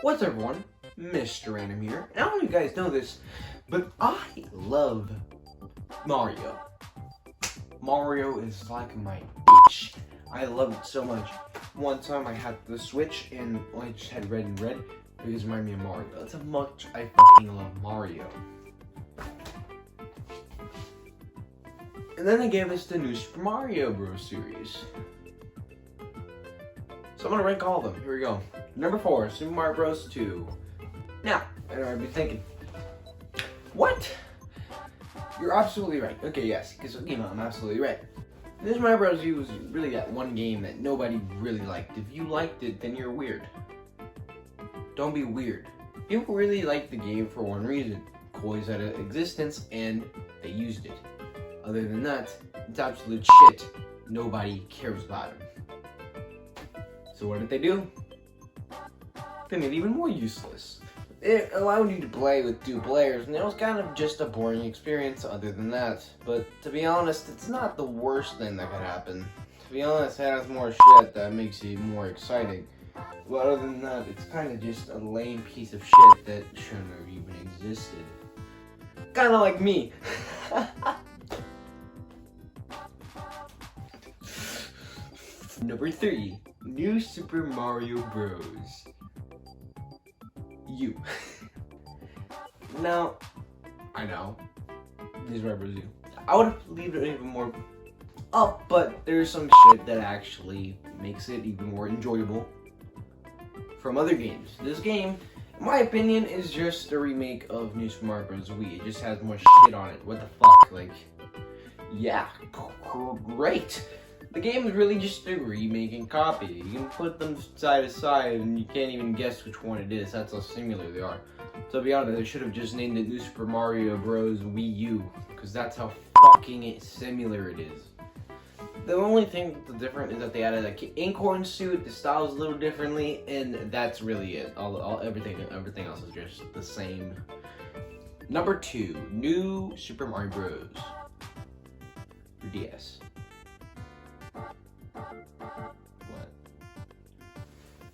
What's up, everyone? Mr. Random here. And I don't know if you guys know this, but I love Mario. Mario is like my bitch. I love it so much. One time I had the Switch and I just had red and red because it reminded me of Mario. That's how much I fucking love Mario. And then they gave us the new Super Mario Bros. Series. So I'm gonna rank all of them. Here we go. Number 4, Super Mario Bros. 2. Now, I know I'd be thinking, what? You're absolutely right. Okay, yes, because I'm absolutely right. This Mario Bros. U was really that one game that nobody really liked. If you liked it, then you're weird. Don't be weird. People really liked the game for one reason. Coins out of existence, and they used it. Other than that, it's absolute shit. Nobody cares about it. So what did they do? They made it even more useless. It allowed you to play with 2 players, and it was kind of just a boring experience other than that. But to be honest, it's not the worst thing that could happen. To be honest, it has more shit that makes it more exciting. But other than that, it's kind of just a lame piece of shit that shouldn't have even existed. Kinda like me. Number 3, New Super Mario Bros. U. Now, I know, these Mario U. I would leave it even more up, but there's some shit that actually makes it even more enjoyable from other games. This game, in my opinion, is just a remake of New Super Mario Bros. Wii. It just has more shit on it. What the fuck? Like, yeah, great. The game is really just a remake and copy. You can put them side to side and you can't even guess which one it is. That's how similar they are. So to be honest, they should have just named it New Super Mario Bros. Wii U, because that's how fucking similar it is. The only thing that's different is that they added an Incorn suit, the style's a little differently, and that's really it. Everything else is just the same. Number 2, New Super Mario Bros. For DS.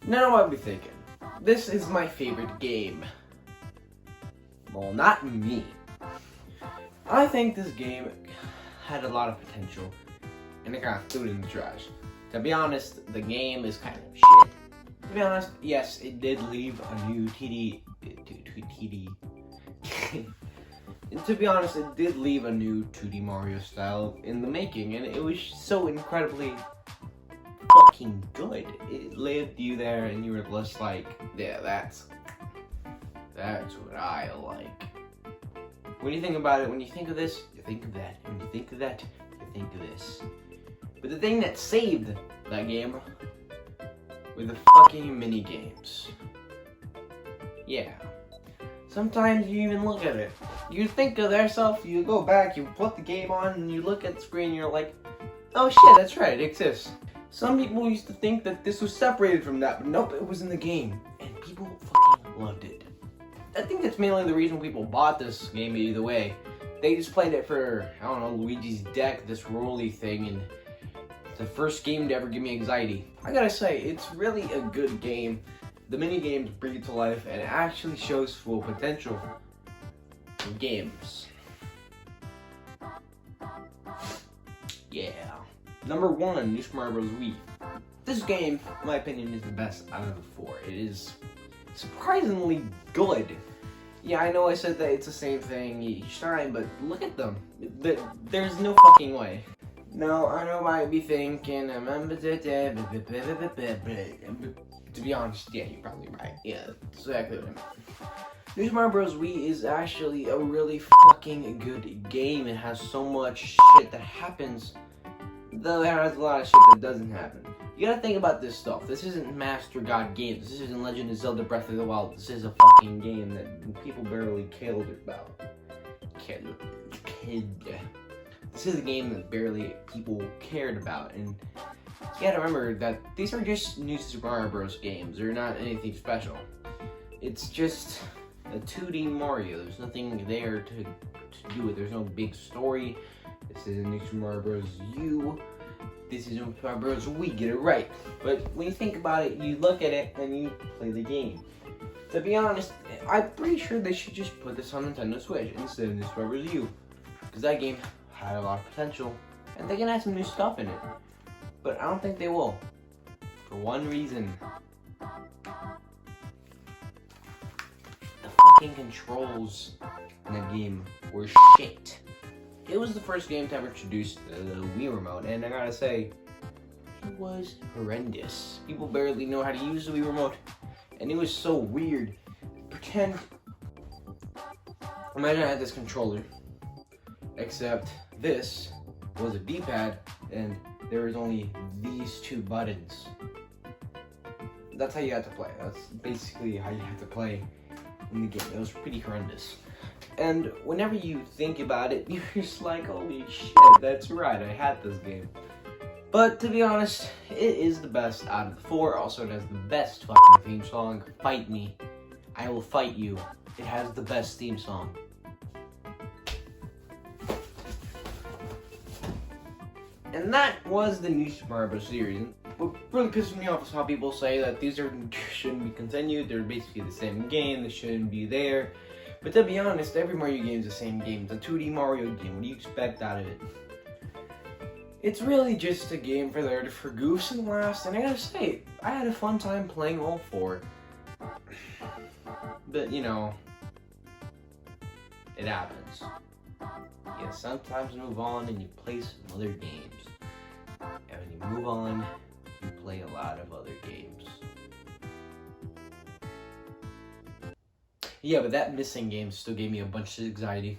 Now I'll be thinking, this is my favorite game. Well, not me. I think this game had a lot of potential, and they kind of threw it in the trash. To be honest, the game is kind of shit. To be honest, yes, it did leave a new to be honest, it did leave a new 2D Mario style in the making, and it was so incredibly fucking good. It lived you there, and you were just like, yeah, that's what I like. When you think about it, when you think of this, you think of that. When you think of that, you think of this. But the thing that saved that game were the fucking mini games. Yeah. Sometimes you even look at it. You think of yourself, you go back, you put the game on, and you look at the screen, and you're like, oh shit, that's right, it exists. Some people used to think that this was separated from that, but nope, it was in the game. And people fucking loved it. I think that's mainly the reason people bought this game either way. They just played it for, I don't know, Luigi's Deck, this rolly thing, and it's the first game to ever give me anxiety. I gotta say, it's really a good game. The mini games bring it to life, and it actually shows full potential in games. Yeah. Number 1, New Super Mario Bros. Wii. This game, in my opinion, is the best out of the 4. It is surprisingly good. Yeah, I know I said that it's the same thing each time, but look at them. There's no fucking way. Now, I know I might be thinking, to be honest, yeah, you're probably right. Yeah, that's exactly what I meant. New Super Mario Bros. Wii is actually a really fucking good game. It has so much shit that happens, though it has a lot of shit that doesn't happen. You gotta think about this stuff. This isn't Master God Games. This isn't Legend of Zelda Breath of the Wild. This is a fucking game that people barely cared about. This is a game that barely people cared about, and you gotta remember that these are just New Super Mario Bros. Games. They're not anything special. It's just a 2D Mario. There's nothing there to do with. There's no big story. This is New Super Mario Bros. U. This is New Super Mario Bros. Wii. Get it right. But when you think about it, you look at it and you play the game. To be honest, I'm pretty sure they should just put this on Nintendo Switch instead of Discover's You. Because that game had a lot of potential. And they can add some new stuff in it. But I don't think they will. For one reason. The fucking controls in that game were shit. It was the first game to ever introduce the Wii Remote. And I gotta say, it was horrendous. People barely know how to use the Wii Remote. And it was so weird. Imagine I had this controller, except this was a D-pad, and there was only these two buttons. That's how you had to play. That's basically how you have to play in the game. It was pretty horrendous. And whenever you think about it, you're just like, holy shit, that's right, I had this game. But to be honest, it is the best out of the four. Also, it has the best fucking theme song. Fight me. I will fight you. It has the best theme song. And that was the new Super Mario Bros. Series. What really pisses me off is how people say that these shouldn't be continued. They're basically the same game. They shouldn't be there. But to be honest, every Mario game is the same game. It's a 2D Mario game. What do you expect out of it? It's really just a game for goofs and laughs, and I gotta say, I had a fun time playing all four. But, you know, it happens. You sometimes move on and you play some other games. And when you move on, you play a lot of other games. Yeah, but that missing game still gave me a bunch of anxiety.